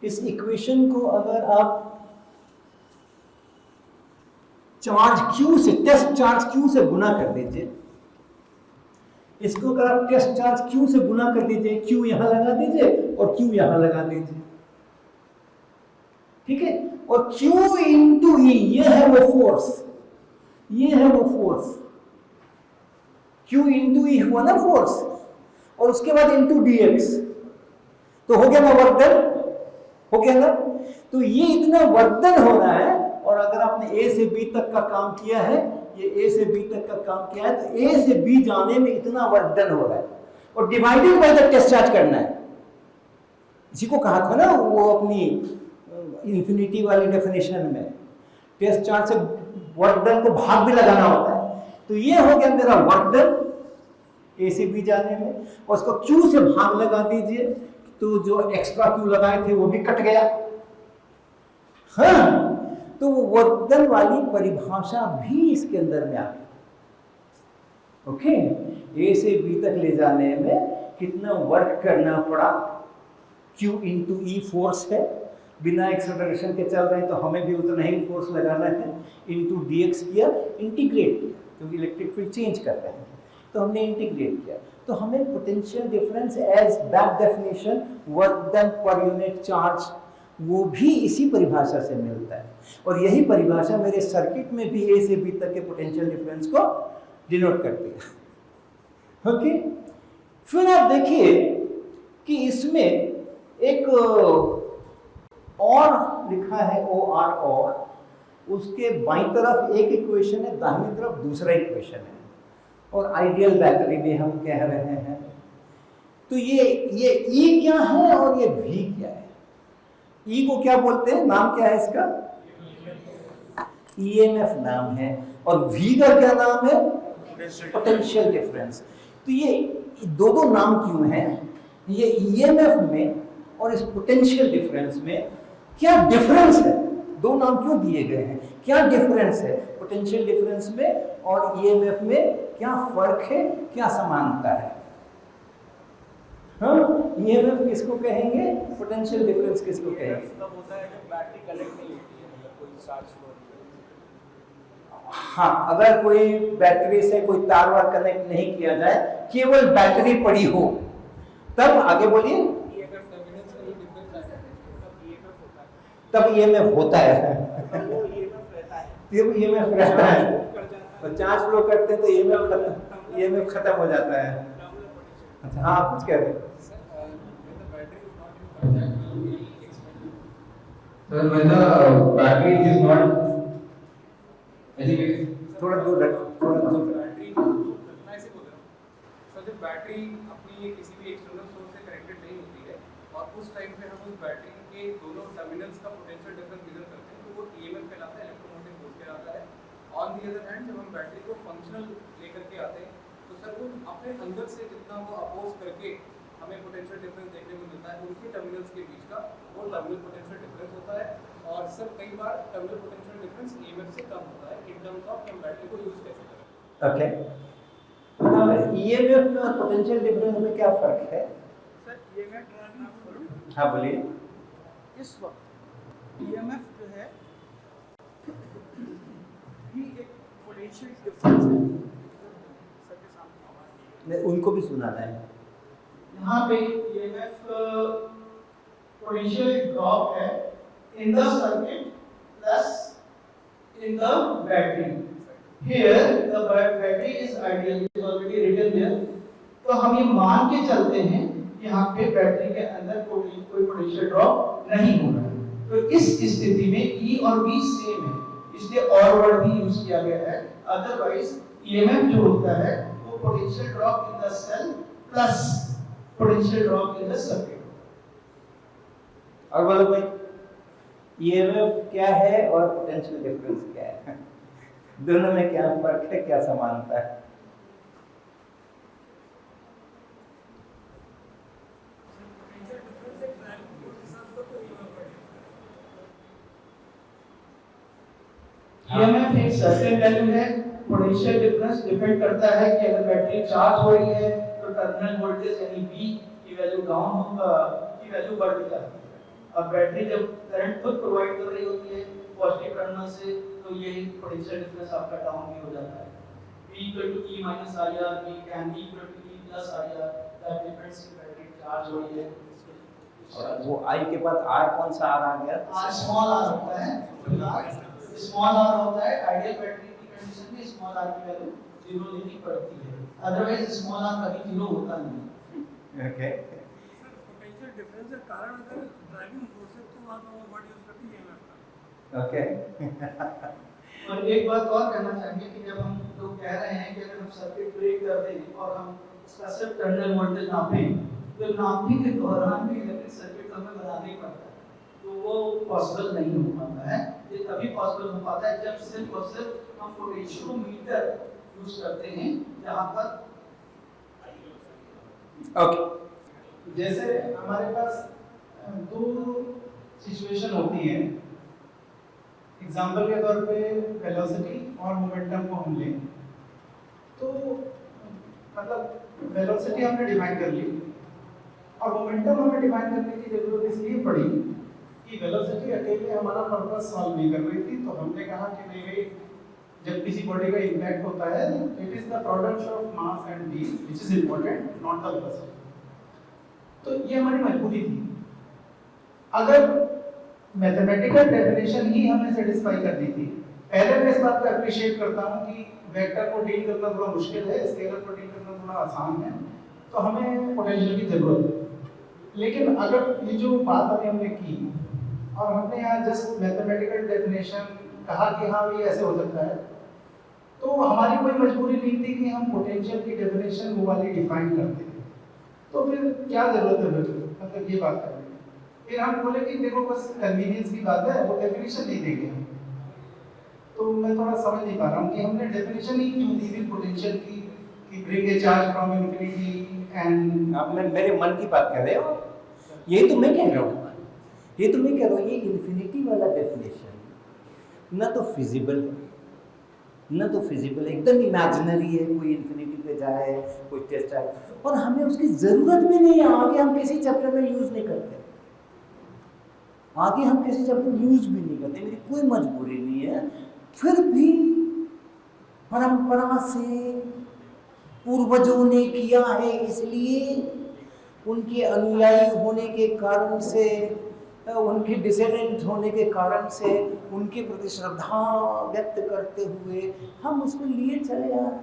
इस इक्वेशन को अगर आप चार्ज Q से, टेस्ट चार्ज Q से गुना कर दीजिए, इसको अगर आप टेस्ट चार्ज Q से गुना कर दीजिए, Q यहां लगा दीजिए और Q यहां लगा दीजिए, ठीक है, और Q इंटू E, ये है वो फोर्स, ये है वो फोर्स, Q इंटू E हुआ ना फोर्स, और उसके बाद इंटू dx, तो हो गया ना वर्क डन, हो गया ना। तो ये इतना वर्क डन हो रहा है, और अगर आपने A से B तक का काम किया है, ये A से B तक का काम किया है, तो A से B जाने में इतना वर्क डन हो रहा है, और divided by the test charge करना है। इसी को कहा था ना वो अपनी इन्फिनिटी वाली डेफिनेशन में, टेस्ट चार्ज से वर्क डन को भाग भी लगाना होता है। तो ये हो गया मेरा वर्क डन A से B जाने में, और उसको Q से भाग लगा दीजिए, तो जो एक्स्ट्रा Q लगाए थे वो भी कट गया। हाँ, तो वो वर्क डन वाली परिभाषा भी इसके अंदर में आ गई। ओके, A से B तक ले जाने में कितना वर्क करना पड़ा, Q इंटू E फोर्स है, बिना एक्सेलरेशन के चल रहे हैं तो हमें भी उतना ही फोर्स लगाना है, इंटू dx किया, इंटीग्रेट किया, क्योंकि इलेक्ट्रिक फील्ड चेंज कर रहे हैं, तो हमने इंटीग्रेट किया, तो हमें potential difference as that definition work done per unit charge, वो भी इसी परिभाषा से मिलता है। और यही परिभाषा मेरे सर्किट में भी A से B तक के पोटेंशियल डिफरेंस को डिनोट करती है। ओके, फिर आप देखिए कि इसमें एक और लिखा है OR, और उसके बाईं तरफ एक इक्वेशन है, दाहिनी तरफ दूसरा इक्वेशन है, और आइडियल बैटरी भी हम कह रहे हैं। तो ये E क्या है और ये V क्या है? E को क्या बोलते हैं, नाम क्या है इसका? EMF नाम है, और V का क्या नाम है? Potential difference. तो ये दो नाम क्यों हैं? ये EMF में और इस पोटेंशियल डिफरेंस में क्या डिफरेंस है? दो नाम क्यों दिए गए हैं? क्या डिफरेंस है पोटेंशियल डिफरेंस में और EMF में? क्या फर्क है, क्या समानता है? हाँ, EMF किसको कहेंगे, पोटेंशियल डिफरेंस किसको कहेंगे? तब होता है जब बैटरी कनेक्ट नहीं होती है, मतलब कोई चार्ज हो। हाँ, अगर कोई बैटरी से कोई तार वार कनेक्ट नहीं किया जाए, केवल बैटरी पड़ी हो, तब आगे बोलिए, तब EMF होता है। तब EMF रहता है, और चार्ज फ्लो करते हैं तो EMF खत्म हो जाता है। अच्छा, हाँ, कुछ कह रहे हैं sir? when the battery is not, थोड़ा दूर रखो, थोड़ा दूर रखो। बैटरी, मैं ऐसे बोल रहा हूँ सर, जब बैटरी अपनी किसी भी एक्सटर्नल सोर्स से कनेक्टेड नहीं होती है और उस टाइम पे हम उस बैटरी के दोनों टर्मिनल्स का पोटेंशियल डिफरेंस मेजर करते हैं, तो वो EMF कहलाता है, इलेक्ट्रोमोटिव फोर्स कहलाता है। ऑन दी अदर हैंड, जब हम बैटरी को फंक्शनल लेकर के आते हैं, तो सर वो अपने अंदर से जितना वो अपोज करके हमें पोटेंशियल डिफरेंस देखने को मिलता है, उनके टर्मिनल्स के बीच का वो टर्मिनल पोटेंशियल डिफरेंस होता है। और सर कई बार टर्मिनल पोटेंशियल डिफरेंस EMF से कम होता है इन टर्म्स ऑफ हम बैटरी को यूज कैसे करें। ओके, EMF में और पोटेंशियल डिफरेंस में क्या फर्क है? सर EMF, हाँ बोलिए। इस वक्त EMF जो है भी एक पोटेंशियल डिफरेंस है, सबके सामने उनको भी सुनाना है। यहाँ पे EMF पोटेंशियल ड्रॉप है in the circuit plus in the battery. Here the battery is ideal, is already written there. तो हम ये मान के चलते हैं यहाँ पे बैटरी के अंदर कोई पोटेंशियल ड्रॉप नहीं हो रहा है। तो इस स्थिति में E और V सेम है, इसलिए और वर्ड भी यूज किया गया है। अदरवाइज EMF जो होता है वो potential drop in the cell plus potential drop in the circuit. और बोलो भाई, EMF क्या है और पोटेंशियल डिफरेंस क्या है? दोनों में क्या फर्क है, क्या समानता है? EMF एक सर्टेन वैल्यू है, पोटेंशियल डिफरेंस डिपेंड करता है कि अगर बैटरी चार्ज हो रही है तो टर्मिनल वोल्टेज यानी V की वैल्यू डाउन होगा, की वैल्यू बढ़ जाती है। अब बैटरी जब करंट खुद प्रोवाइड कर रही होती है पॉजिटिव टर्मिनल से, तो ये पोटेंशियल डिफरेंस आपका डाउन भी हो जाता है। V equal to E minus IR, V can be equal to E plus IR, that depends on battery charge हो रही है। और वो I के बाद R कौन सा R आ गया? R स्मॉल r होता है, स्मॉल r होता है। आइडियल बैटरी की कंडीशन में स्मॉल r की वैल्यू 0 लेनी पड़ती है, अदरवाइज स्मॉल r कभी 0 होता नहीं। ओके, सर पोटेंशियल डिफरेंस का कारण अगर ड्राइविंग फोर्स है तो वहां तो वर्ड यूज करती है ईएमएफ का। ओके। और एक बात और कहना चाहेंगे कि जब हम लोग कह रहे हैं कि अगर हम सर्किट ब्रेक कर दें और हम इसका सिर्फ टर्मिनल वोल्टेज नापें, तो नापने के दौरान भी इलेक्ट्रिक सर्किट हमें बनाना ही पड़ता है, तो वो पॉसिबल नहीं हो पाता है। ये तभी पॉसिबल हो पाता है जब सिर्फ और सिर्फ हम पोटेंशियोमीटर यूज करते हैं, जहां पर ओके, जैसे हमारे पास दो सिचुएशन होती है। एग्जाम्पल के तौर पे वेलोसिटी और मोमेंटम को हम लें, तो मतलब वेलोसिटी हमने डिफाइन कर ली और मोमेंटम हमें डिफाइन करने की जरूरत इसलिए पड़ी कि वेलोसिटी अकेले हमारा पर्पस सॉल्व नहीं कर रही थी। तो हमने कहा कि नहीं भाई, जब किसी बॉडी का इम्पैक्ट होता है it is the product of mass and weight which is important, not the velocity. तो ये हमारी मजबूरी थी। अगर मैथमेटिकल डेफिनेशन ही हमें सेटिस्फाई करनी थी, पहले मैं इस बात को अप्रिशिएट करता हूं कि वेक्टर को डील करना थोड़ा मुश्किल है, स्केलर को डील करना थोड़ा आसान है, तो हमें पोटेंशियल की जरूरत है। लेकिन अगर ये जो बात अभी हमने की और हमने यहाँ जस्ट मैथमेटिकल डेफिनेशन कहा कि हाँ ये ऐसे हो सकता है, तो हमारी कोई मजबूरी नहीं थी कि हम पोटेंशियल की डेफिनेशन वो वाली डिफाइन करते हैं। तो फिर क्या जरूरत है मतलब ये बात करने की? फिर हम बोले कि देखो बस कन्वीनियंस की बात है, वो डेफिनेशन नहीं देंगे हम। तो मैं थोड़ा समझ नहीं पा रहा हूँ कि हमने डेफिनेशन ही क्यों दी थी पोटेंशियल की कि bring a charge from infinity and. आप मेरे मन की बात कर रहे हो, यही तो मैं कह रहा हूँ, ये तो मैं कह रहा हूँ, ये इन्फिनिटी वाला डेफिनेशन ना तो फिजिबल एकदम इमेजिनरी है, कोई इन्फिनिटी पे जाए, कोई टेस्ट आए, और हमें उसकी जरूरत भी नहीं है। आगे हम किसी चैप्टर में यूज नहीं करते, भी नहीं करते, मेरी कोई मजबूरी नहीं है। फिर भी परंपरा से पूर्वजों ने किया है, इसलिए उनके अनुयायी होने के कारण से, उनके डिसेंडेंट होने के कारण से, उनके प्रति श्रद्धा व्यक्त करते हुए हम उसको लिए चले आ रहे।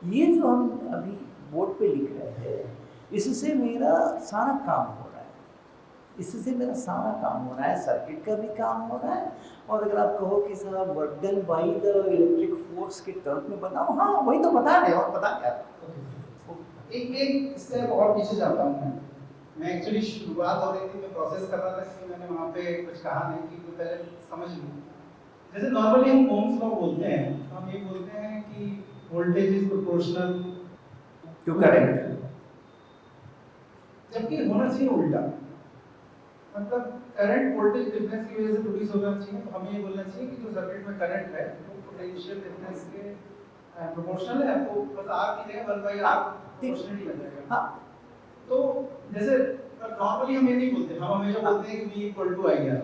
ये जो हम अभी बोर्ड पे लिख रहे हैं, इससे मेरा सारा काम हो रहा है, सर्किट का भी काम हो रहा है। और अगर आप कहो कि साहब work done by the electric force के टर्म में बताओ, हाँ वही तो बता रहे हो, और बता क्या। एक स्टेप और पीछे जाता हूँ मैं एक्चुअली शुरुआत हो रही थी, मैं प्रोसेस कर रहा था कि मैंने वहाँ पे कुछ कहा नहीं कि तो पहले समझ लूँ। जैसे नॉर्मली हम ओम्स लॉ बोलते हैं, तो हम ये बोलते हैं कि voltage is proportional to current, जबकि होना चाहिए उल्टा। मतलब करंट वोल्टेज डिफरेंस की वजह से प्रोड्यूस होना चाहिए। तो हमें ये बोलना चाहिए कि जो सर्किट में करंट है वो पोटेंशियल डिफरेंस के प्रोपोर्शनल है, तो बस R की जगह 1/R प्रोपोर्शनली बन जाएगा। हाँ, तो जैसे नॉर्मली हम ये नहीं बोलते, हम हमेशा बोलते हैं कि V इक्वल टू IR।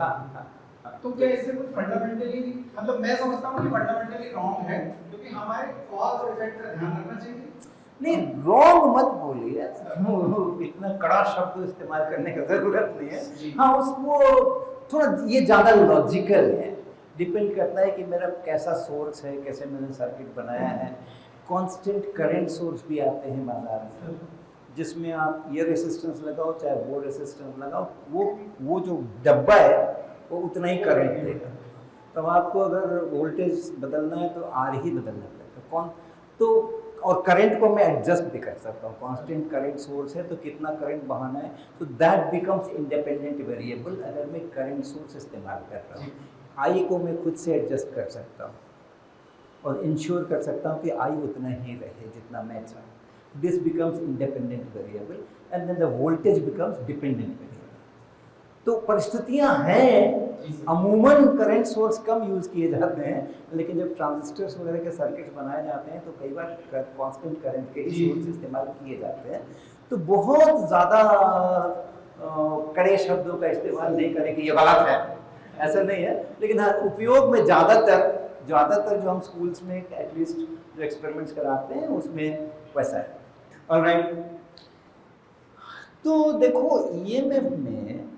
तो क्या इससे कुछ फंडामेंटली, मतलब मैं समझता हूँ कि फंडामेंटली रॉन्ग है, क्योंकि हमारे कॉज और इफेक्ट का ध्यान रखना चाहिए। नहीं रॉन्ग मत बोलिए, इतना कड़ा शब्द इस्तेमाल करने की जरूरत नहीं है। हाँ, उसको थोड़ा ये ज़्यादा लॉजिकल है, डिपेंड करता है कि मेरा कैसा सोर्स है, कैसे मैंने सर्किट बनाया है। कांस्टेंट करंट सोर्स भी आते हैं बाजार में, जिसमें आप ये रेसिस्टेंस लगाओ चाहे वो रेसिस्टेंस लगाओ, वो जो डब्बा है वो उतना ही करंट देगा। तो आपको अगर वोल्टेज बदलना है तो आर ही बदलना पड़ेगा। तो और करंट को मैं एडजस्ट भी कर सकता हूँ, कांस्टेंट करंट सोर्स है तो कितना करंट बहाना है, तो दैट बिकम्स इंडिपेंडेंट वेरिएबल। अगर मैं करंट सोर्स इस्तेमाल कर रहा हूँ, आई को मैं खुद से एडजस्ट कर सकता हूँ और इंश्योर कर सकता हूँ कि आई उतना ही रहे जितना मैं चाहूँ। This becomes independent variable and then the voltage becomes dependent variable. तो परिस्थितियां हैं, अमूमन करंट सोर्स कम यूज़ किए जाते हैं, लेकिन जब ट्रांजिस्टर्स वगैरह के सर्किट्स बनाए जाते हैं तो कई बार कांस्टेंट करंट के ही सोर्स इस्तेमाल किए जाते हैं। तो बहुत ज़्यादा कड़े शब्दों का इस्तेमाल नहीं करें कि ये गलत है, ऐसा नहीं है, लेकिन हाँ उपयोग में ज़्यादातर जो हम स्कूल्स में एटलीस्ट जो एक्सपेरिमेंट्स कराते हैं उसमें वैसा है। ऑलराइट, तो देखो ईएमएफ में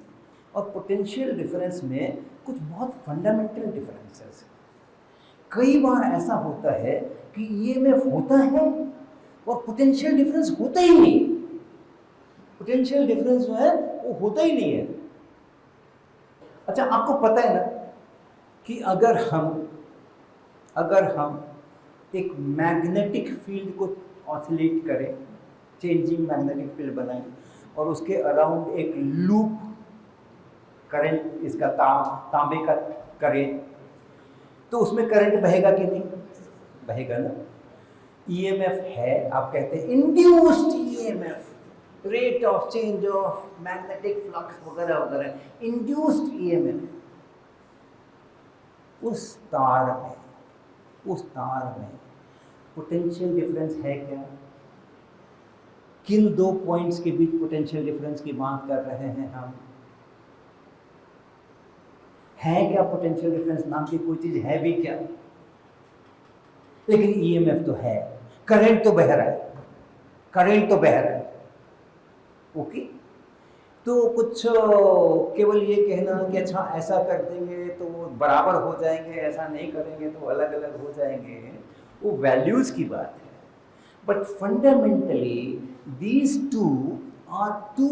और पोटेंशियल डिफरेंस में कुछ बहुत फंडामेंटल डिफरेंसेस हैं। कई बार ऐसा होता है कि ईएमएफ होता है और पोटेंशियल डिफरेंस होता ही नहीं। पोटेंशियल डिफरेंस जो है वो होता ही नहीं है। अच्छा, आपको पता है ना कि अगर हम एक मैग्नेटिक फील्ड को ऑसिलेट करें, चेंजिंग मैग्नेटिक फील्ड बनाएं और उसके अराउंड एक लूप करंट इसका तांबे का करें, तो उसमें करंट बहेगा कि नहीं? बहेगा ना। ईएमएफ है, आप कहते हैं induced EMF, rate of change of magnetic flux वगैरह वगैरह, इंड्यूस्ड ईएमएफ। उस तार में पोटेंशियल डिफरेंस है क्या? किन दो पॉइंट्स के बीच पोटेंशियल डिफरेंस की बात कर रहे हैं हम? है क्या पोटेंशियल डिफरेंस नाम की कोई चीज है भी क्या? लेकिन ईएमएफ तो है, करंट तो बह रहा है, ओके। तो कुछ केवल ये कहना कि अच्छा ऐसा कर देंगे तो वो बराबर हो जाएंगे, ऐसा नहीं करेंगे तो अलग अलग हो जाएंगे, वो वैल्यूज की बात है। But fundamentally these two are two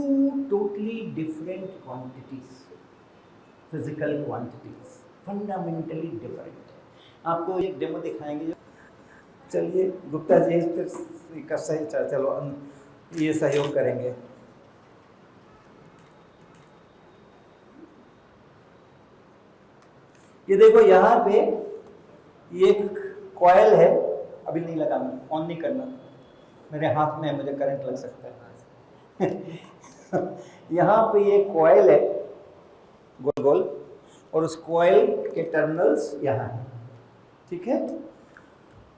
totally different quantities, physical quantities, fundamentally different है। आपको एक डेमो दिखाएंगे। चलिए गुप्ता जी इस पर सही, चलो ये सहयोग करेंगे। ये देखो यहाँ पे ये एक कॉइल है, अभी नहीं लगाना, ऑन नहीं करना, मेरे हाथ में है, मुझे करंट लग सकता है। यहाँ पे ये कॉइल है गोल गोल, और उस कॉइल के टर्मिनल्स यहाँ हैं, ठीक है।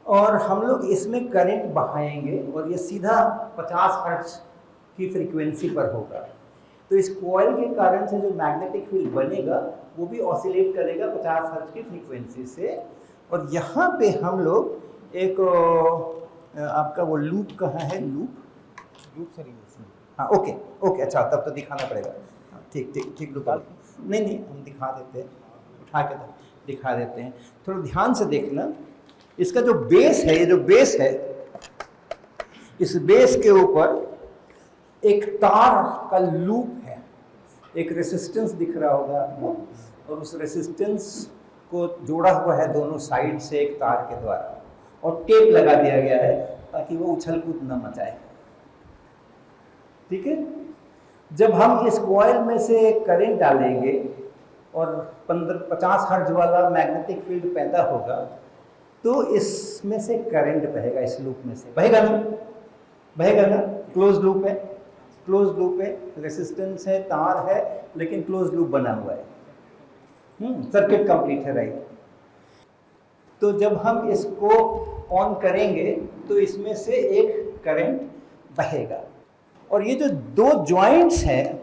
और हम लोग इसमें करंट बहाएंगे और ये सीधा 50 हर्ट्ज की फ्रीक्वेंसी पर होगा। तो इस कॉइल के कारण से जो मैग्नेटिक फील्ड बनेगा वो भी ऑसिलेट करेगा 50 हर्ट्ज की फ्रीक्वेंसी से। और यहाँ पे हम लोग एक आपका वो लूप कहाँ है, लूप सर, हाँ ओके, अच्छा तब तो दिखाना पड़ेगा। ठीक रुका, नहीं हम दिखा देते हैं, उठा के दिखा देते हैं। थोड़ा ध्यान से देखना, इसका जो बेस है, ये जो बेस है, इस बेस के ऊपर एक तार का लूप है, एक रेसिस्टेंस दिख रहा होगा आपको, और उस रेसिस्टेंस को जोड़ा हुआ है दोनों साइड से एक तार के द्वारा, और टेप लगा दिया गया है ताकि वो उछल कूद न मचाए, ठीक है। जब हम इस कॉइल में से करंट डालेंगे और 50 हर्ट्ज वाला मैग्नेटिक फील्ड पैदा होगा, तो इसमें से करंट बहेगा, इस लूप में से बहेगा ना, क्लोज लूप है, रेसिस्टेंस है, तार है, लेकिन क्लोज लूप बना हुआ है, सर्किट कंप्लीट है, राइट। तो जब हम इसको ऑन करेंगे तो इसमें से एक करंट बहेगा, और ये जो दो जॉइंट्स हैं,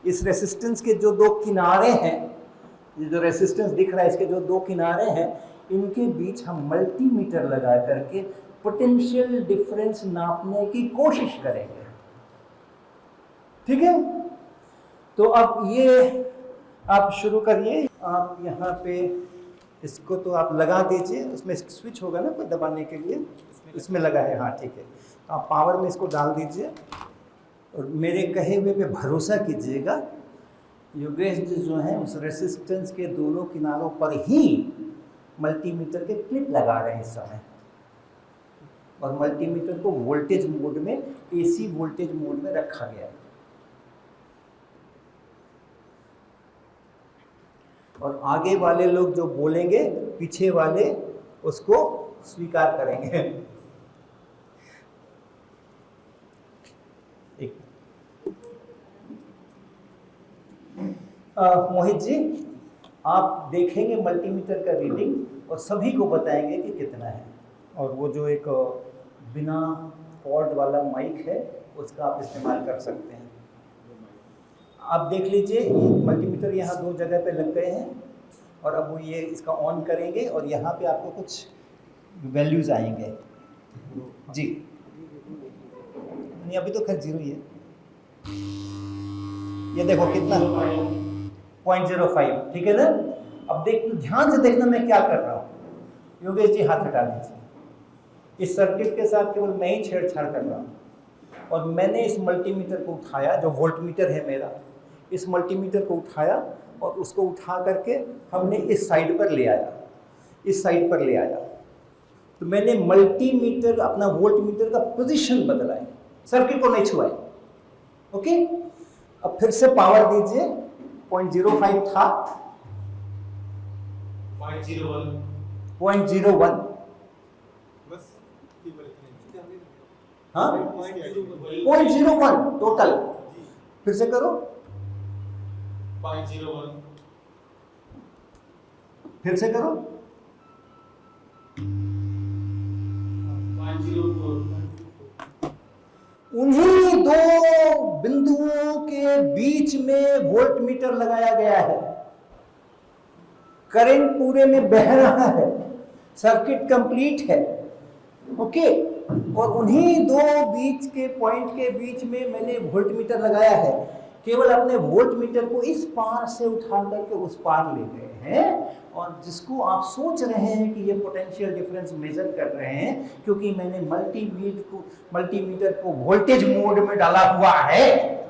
इस रेसिस्टेंस के जो दो किनारे हैं, ये जो रेसिस्टेंस दिख रहा है इसके जो दो किनारे हैं, इनके बीच हम मल्टीमीटर लगा करके पोटेंशियल डिफरेंस नापने की कोशिश करेंगे, ठीक है। तो अब ये आप शुरू करिए, आप यहाँ पे इसको तो आप लगा दीजिए, उसमें स्विच होगा ना कोई दबाने के लिए, इसमें लगा है, हाँ ठीक है। तो आप पावर में इसको डाल दीजिए और मेरे कहे हुए पे भरोसा कीजिएगा। योगेश जी जो हैं उस रेसिस्टेंस के दोनों किनारों पर ही मल्टीमीटर के क्लिप लगा रहे हैं इस समय, और मल्टीमीटर को वोल्टेज मोड में, एसी वोल्टेज मोड में रखा गया है। और आगे वाले लोग जो बोलेंगे, पीछे वाले उसको स्वीकार करेंगे। मोहित जी, आप देखेंगे मल्टीमीटर का रीडिंग और सभी को बताएंगे कि कितना है, और वो जो एक बिना कॉर्ड वाला माइक है उसका आप इस्तेमाल कर सकते हैं। आप देख लीजिए, ये मल्टीमीटर यहाँ 2 जगह पे लग गए हैं और अब वो ये इसका ऑन करेंगे और यहाँ पे आपको कुछ वैल्यूज आएंगे जी। नहीं, अभी तो खैर 0 ही है। ये देखो कितना 0.05, ठीक है ना। अब देख, ध्यान से देखना मैं क्या कर रहा हूँ। योगेश जी हाथ हटा दीजिए। इस सर्किट के साथ केवल मैं ही छेड़छाड़ कर रहा हूँ और मैंने इस मल्टीमीटर को उठाया, जो वोल्टमीटर है मेरा, इस मल्टीमीटर को उठाया और उसको उठा करके हमने इस साइड पर ले आया, इस साइड पर ले आया। तो मैंने मल्टीमीटर, अपना वोल्टमीटर का पोजीशन बदला है, सर्किट को नहीं छुआ है। ओके, अब फिर से पावर दीजिए। 0.05 था, 0.01 बस हाँ 0.01 टोटल। फिर से करो, 0.01 फिर से करो, 0.04 उन्हीं 2 बिंदुओं के बीच में वोल्टमीटर लगाया गया है। करंट पूरे में बह रहा है, सर्किट कंप्लीट है। ओके, और उन्हीं 2 बीच के पॉइंट के बीच में मैंने वोल्टमीटर लगाया है। केवल अपने वोल्टमीटर को इस पार से उठा करके उस पार ले गए हैं और जिसको आप सोच रहे हैं कि ये पोटेंशियल डिफरेंस मेजर कर रहे हैं, क्योंकि मैंने मल्टीमीटर को वोल्टेज मोड में डाला हुआ है,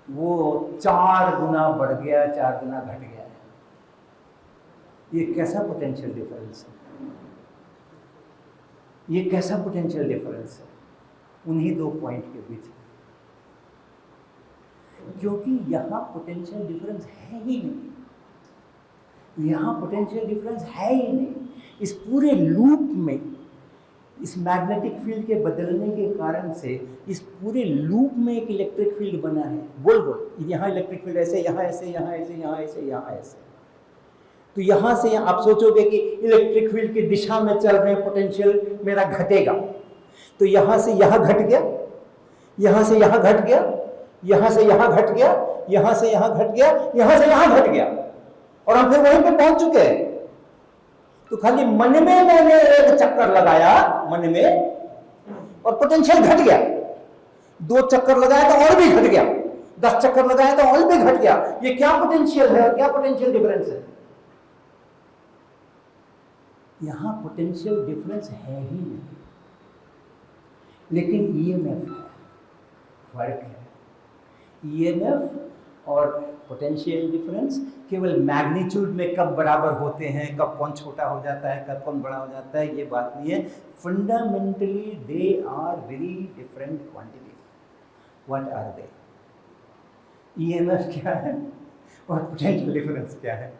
वो 4 गुना बढ़ गया, 4 गुना घट गया है। ये कैसा पोटेंशियल डिफरेंस है? ये कैसा पोटेंशियल डिफरेंस है उन्हीं 2 पॉइंट के बीच? क्योंकि यहाँ पोटेंशियल डिफरेंस है ही नहीं, यहाँ पोटेंशियल डिफरेंस है ही नहीं। इस पूरे लूप में, इस मैग्नेटिक फील्ड के बदलने के कारण से इस पूरे लूप में एक इलेक्ट्रिक फील्ड बना है, गोल गोल। यहाँ इलेक्ट्रिक फील्ड ऐसे, यहाँ ऐसे, यहाँ ऐसे, यहाँ ऐसे, यहाँ ऐसे। तो यहाँ से आप सोचोगे कि इलेक्ट्रिक फील्ड की दिशा में चल रहे पोटेंशियल मेरा घटेगा, तो यहाँ से यहाँ घट गया, यहाँ से यहाँ घट गया, यहाँ से यहाँ घट गया, यहाँ से यहाँ घट गया, यहाँ से यहाँ घट गया, और हम फिर वहीं पे पहुंच चुके हैं। तो खाली मन में मैंने एक चक्कर लगाया, मन में, और पोटेंशियल घट गया। 2 चक्कर लगाया तो और भी घट गया, 10 चक्कर लगाया तो और भी घट गया। ये क्या पोटेंशियल है और क्या पोटेंशियल डिफरेंस है? यहां पोटेंशियल डिफरेंस है ही नहीं, लेकिन ईएमएफ है, फर्क है। ईएमएफ और पोटेंशियल डिफरेंस केवल मैग्नीट्यूड में कब बराबर होते हैं, कब कौन छोटा हो जाता है, कब कौन बड़ा हो जाता है, ये बात नहीं है। Fundamentally they are very different quantities. What are they? EMF क्या है और पोटेंशियल डिफरेंस क्या है?